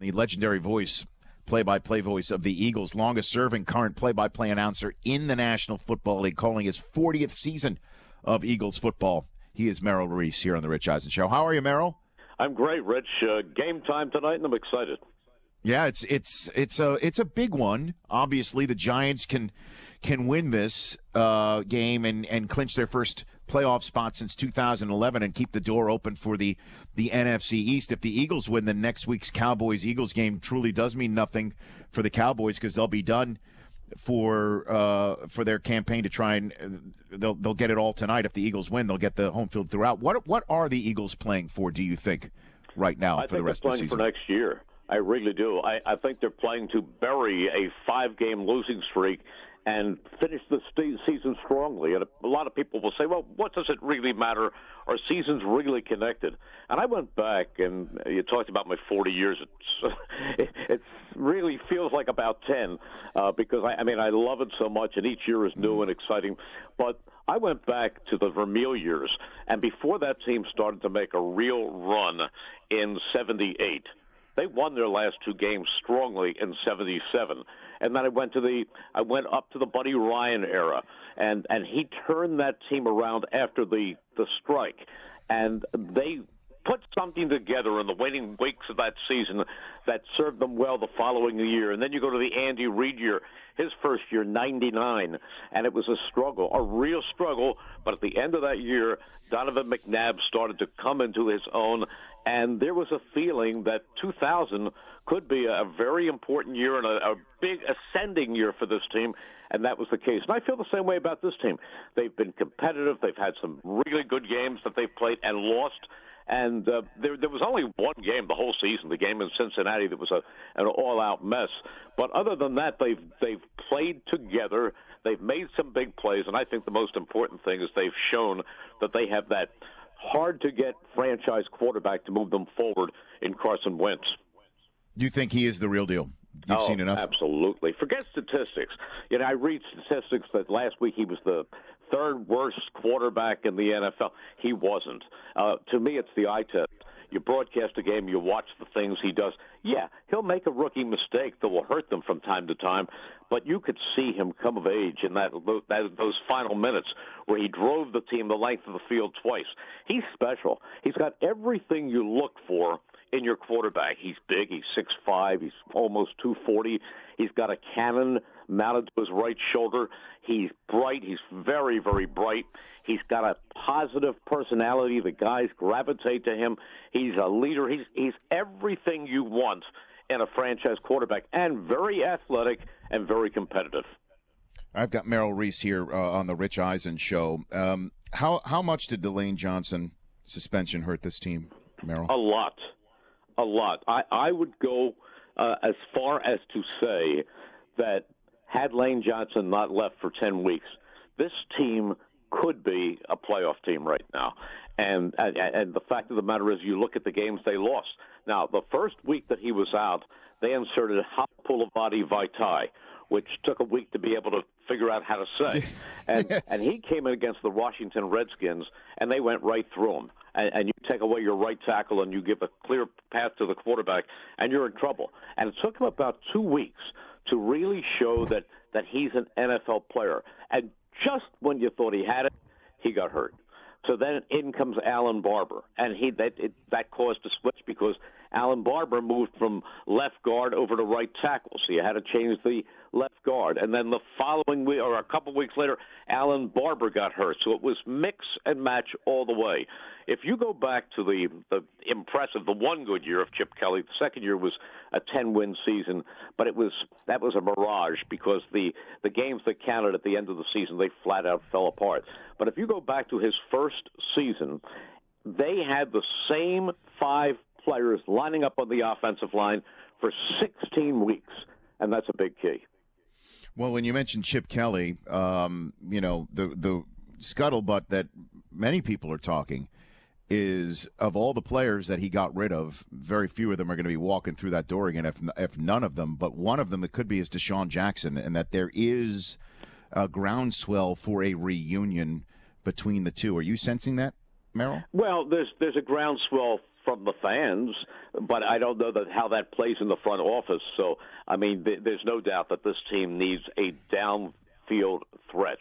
the legendary voice, play-by-play voice of the Eagles, longest-serving current play-by-play announcer in the National Football League, calling his 40th season of Eagles football. He is Merrill Reese here on the Rich Eisen Show. How are you, Merrill? I'm great, Rich. Game time tonight, and I'm excited. Yeah, it's a big one. Obviously, the Giants can win this game and clinch their first playoff spot since 2011 and keep the door open for the NFC East. If the Eagles win, then next week's Cowboys-Eagles game truly does mean nothing for the Cowboys because they'll be done for their campaign to try and they'll get it all tonight. If the Eagles win, they'll get the home field throughout. What are the Eagles playing for, do you think, right now for the rest of the season? I think they're playing for next year. I really do. I think they're playing to bury a 5-game losing streak and finish the season strongly. And a lot of people will say, well, what does it really matter? Our season's really connected. And I went back, and you talked about my 40 years. It really feels like about 10 because, I love it so much, and each year is new and exciting. But I went back to the Vermeil years, and before that team started to make a real run in 78, they won their last 2 games strongly in 77. And then I went up to the Buddy Ryan era, and he turned that team around after the strike. And they put something together in the waning weeks of that season that served them well the following year. And then you go to the Andy Reid year, his first year, 99, and it was a struggle, a real struggle. But at the end of that year, Donovan McNabb started to come into his own, and there was a feeling that 2000 could be a very important year and a big ascending year for this team, and that was the case. And I feel the same way about this team. They've been competitive. They've had some really good games that they've played and lost. And there was only one game the whole season, the game in Cincinnati, that was an all-out mess. But other than that, they've played together. They've made some big plays, and I think the most important thing is they've shown that they have that hard-to-get franchise quarterback to move them forward in Carson Wentz. You think he is the real deal? You've seen enough? Absolutely. Forget statistics. I read statistics that last week he was the third worst quarterback in the NFL. He wasn't. To me, it's the eye test. You broadcast a game, you watch the things he does. Yeah, he'll make a rookie mistake that will hurt them from time to time, but you could see him come of age in those final minutes where he drove the team the length of the field twice. He's special. He's got everything you look for in your quarterback. He's big. He's 6'5". He's almost 240. He's got a cannon mounted to his right shoulder. He's bright. He's very, very bright. He's got a positive personality. The guys gravitate to him. He's a leader. He's everything you want in a franchise quarterback, and very athletic and very competitive. I've got Merrill Reese here on the Rich Eisen Show. How much did the Lane Johnson suspension hurt this team, Merrill? A lot. I would go as far as to say that had Lane Johnson not left for 10 weeks, this team could be a playoff team right now. And the fact of the matter is, you look at the games they lost. Now, the first week that he was out, they inserted Hapulavati Vaitai, which took a week to be able to figure out how to say. And, Yes. And he came in against the Washington Redskins, and they went right through him. And you take away your right tackle and you give a clear path to the quarterback, and you're in trouble. And it took him about 2 weeks to really show that he's an NFL player. And just when you thought he had it, he got hurt. So then in comes Alan Barber, and that caused a switch because Alan Barber moved from left guard over to right tackle, so you had to change the left guard. And then the following week, or a couple weeks later, Alan Barber got hurt. So it was mix and match all the way. If you go back to the one good year of Chip Kelly, the second year was a 10-win season, but that was a mirage because the games that counted at the end of the season, they flat out fell apart. But if you go back to his first season, they had the same 5 players lining up on the offensive line for 16 weeks, and that's a big key. Well, when you mentioned Chip Kelly, the scuttlebutt that many people are talking is of all the players that he got rid of, very few of them are going to be walking through that door again, if none of them. But one of them, it could be, is Deshaun Jackson, and that there is a groundswell for a reunion between the two. Are you sensing that, Merrill? Well, there's a groundswell from the fans, but I don't know how that plays in the front office. So, I mean, there's no doubt that this team needs a downfield threat.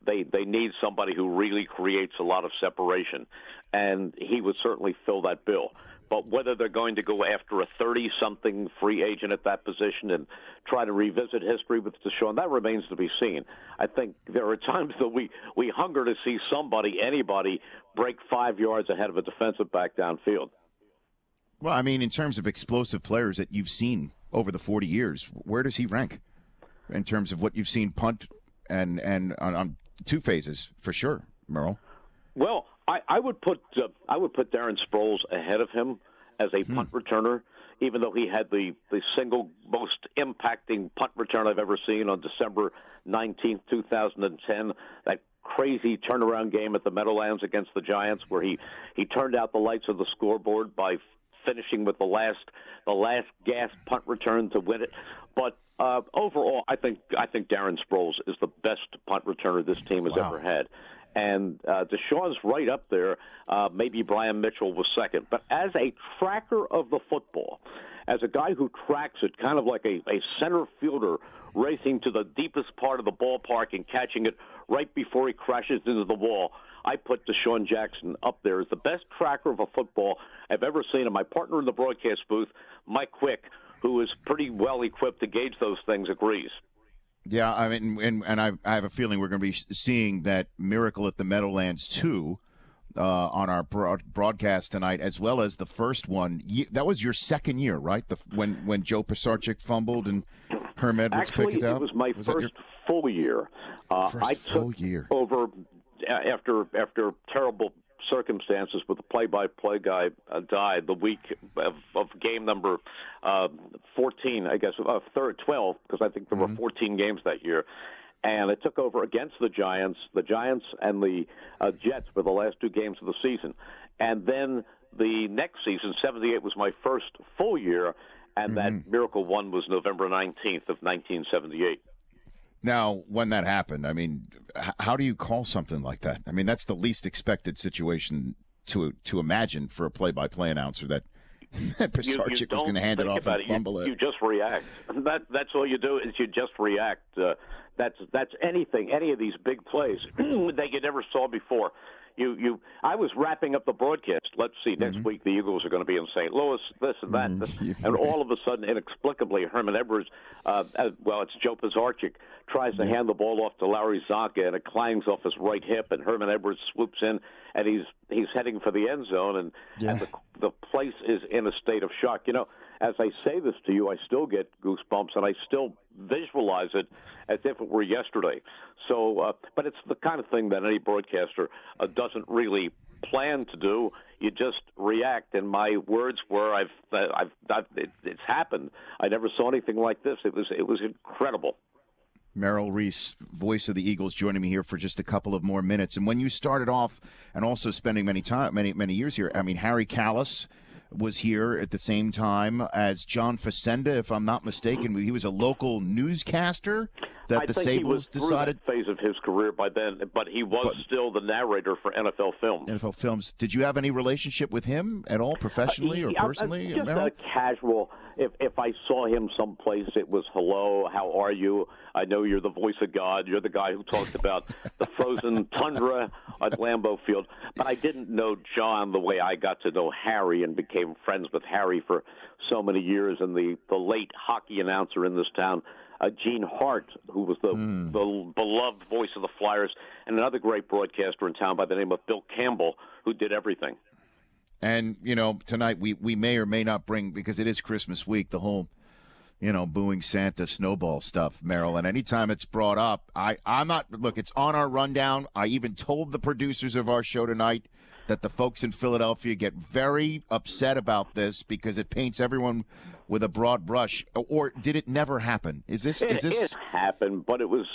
They need somebody who really creates a lot of separation, and he would certainly fill that bill. But whether they're going to go after a 30-something free agent at that position and try to revisit history with Deshaun, that remains to be seen. I think there are times that we hunger to see anybody, break 5 yards ahead of a defensive back downfield. Well, I mean, in terms of explosive players that you've seen over the 40 years, where does he rank in terms of what you've seen punt and on two phases for sure, Merrill? Well, I would put Darren Sproles ahead of him as a punt returner, even though he had the single most impacting punt return I've ever seen on December 19th, 2010. That crazy turnaround game at the Meadowlands against the Giants, where he turned out the lights of the scoreboard by finishing with the last gasp punt return to win it. But overall, I think Darren Sproles is the best punt returner this team has ever had. And Deshaun's right up there. Maybe Brian Mitchell was second. But as a tracker of the football, as a guy who tracks it kind of like a center fielder racing to the deepest part of the ballpark and catching it right before he crashes into the wall, I put Deshaun Jackson up there as the best tracker of a football I've ever seen. And my partner in the broadcast booth, Mike Quick, who is pretty well equipped to gauge those things, agrees. Yeah, I mean, and I have a feeling we're going to be seeing that Miracle at the Meadowlands 2 on our broadcast tonight, as well as the first one. That was your second year, right? When Joe Pisarcik fumbled and Herm Edwards picked it up? Actually, it was my first full year. I took over after terrible circumstances with the play-by-play guy died the week of game number 14, I guess, 12, because I think there were 14 games that year. And I took over against the Giants and the Jets for the last 2 games of the season. And then the next season, 78, was my first full year, and that Miracle one was November 19th of 1978. Now, when that happened, I mean, how do you call something like that? I mean, that's the least expected situation to imagine for a play-by-play announcer that Pisarcik was going to hand it off and fumble it. You just react. That's all you do is you just react. That's anything, any of these big plays that you never saw before. I was wrapping up the broadcast. Let's see, next week the Eagles are going to be in St. Louis, this and that. And all of a sudden, inexplicably, Herman Edwards, it's Joe Pisarcik, tries to hand the ball off to Larry Zonka, and it clangs off his right hip, and Herman Edwards swoops in, and he's heading for the end zone, and the place is in a state of shock. You know, as I say this to you, I still get goosebumps, and I still visualize it as if it were yesterday. So, but it's the kind of thing that any broadcaster doesn't really plan to do. You just react. And my words were, it's happened. I never saw anything like this. It was incredible. Merrill, Reese, voice of the Eagles, joining me here for just a couple of more minutes. And when you started off, and also spending many years here, I mean, Harry Callis was here at the same time as John Facenda, if I'm not mistaken. He was a local newscaster that the Sables decided. That phase of his career by then, but he was still the narrator for NFL Films. NFL Films. Did you have any relationship with him at all, professionally or personally? Just a casual. If I saw him someplace, it was hello, how are you? I know you're the voice of God. You're the guy who talked about the frozen tundra at Lambeau Field. But I didn't know John the way I got to know Harry and became friends with Harry for so many years. And the late hockey announcer in this town, Gene Hart, who was the beloved voice of the Flyers, and another great broadcaster in town by the name of Bill Campbell, who did everything. And, you know, tonight we may or may not bring, because it is Christmas week, the whole, you know, booing Santa snowball stuff, Merrill. And anytime it's brought up, I'm not, look, it's on our rundown. I even told the producers of our show tonight that the folks in Philadelphia get very upset about this because it paints everyone with a broad brush. Or did it never happen? Is this? It happened, but it was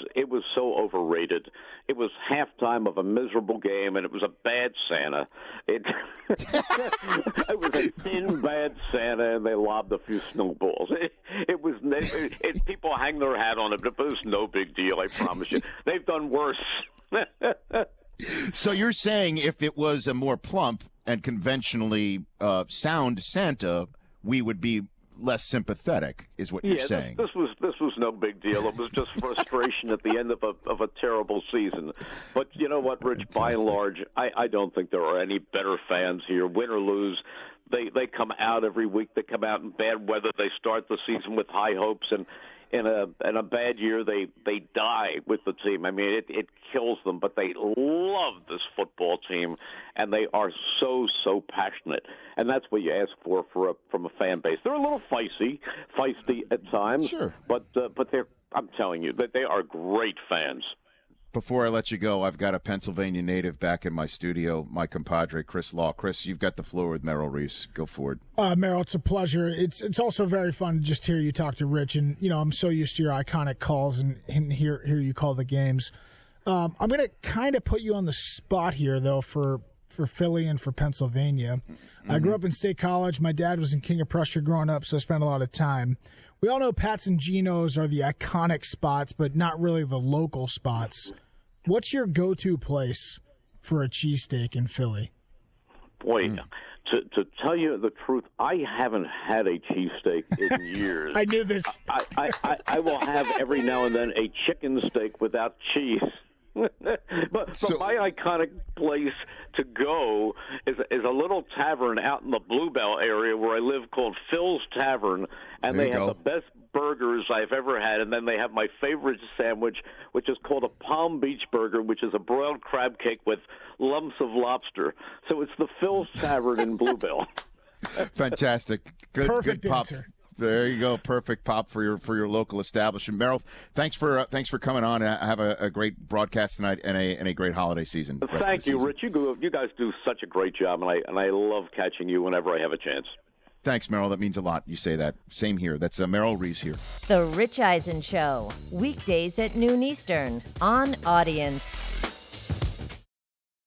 so overrated. It was halftime of a miserable game, and it was a bad Santa. It was a thin, bad Santa, and they lobbed a few snowballs. People hang their hat on it, but it was no big deal, I promise you. They've done worse. So you're saying if it was a more plump and conventionally sound Santa, we would be less sympathetic, is what you're saying. This was no big deal. It was just frustration at the end of a terrible season. But you know what, Rich? Fantastic. By and large, I don't think there are any better fans here. Win or lose, they come out every week. They come out in bad weather. They start the season with high hopes, and in a bad year, they die with the team. I mean, it kills them, but they love this football team, and they are so passionate. And that's what you ask for from a fan base. They're a little feisty at times, sure, but they're. I'm telling you that they are great fans. Before I let you go, I've got a Pennsylvania native back in my studio, my compadre, Chris Law. Chris, you've got the floor with Merrill Reese. Go for it. Merrill, it's a pleasure. It's also very fun to just hear you talk to Rich. And, I'm so used to your iconic calls and hear you call the games. I'm going to kind of put you on the spot here, though, for Philly and for Pennsylvania. Mm-hmm. I grew up in State College. My dad was in King of Prussia growing up, so I spent a lot of time. We all know Pat's and Geno's are the iconic spots, but not really the local spots. What's your go-to place for a cheesesteak in Philly? Boy, to tell you the truth, I haven't had a cheesesteak in years. I knew this. I will have every now and then a chicken steak without cheese. But my iconic place to go is a little tavern out in the Bluebell area where I live called Phil's Tavern, and they have the best burgers I've ever had, and then they have my favorite sandwich, which is called a Palm Beach burger, which is a broiled crab cake with lumps of lobster. So it's the Phil's Tavern in Bluebell. Fantastic. Perfect good pop. answer. There you go. Perfect pop for your local establishment. Merrill, thanks for coming on. Have a great broadcast tonight and a great holiday season. Thank you, Rich. You guys do such a great job, and I love catching you whenever I have a chance. Thanks, Merrill. That means a lot. You say that. Same here. That's Merrill Reese here. The Rich Eisen Show, weekdays at noon Eastern on Audience.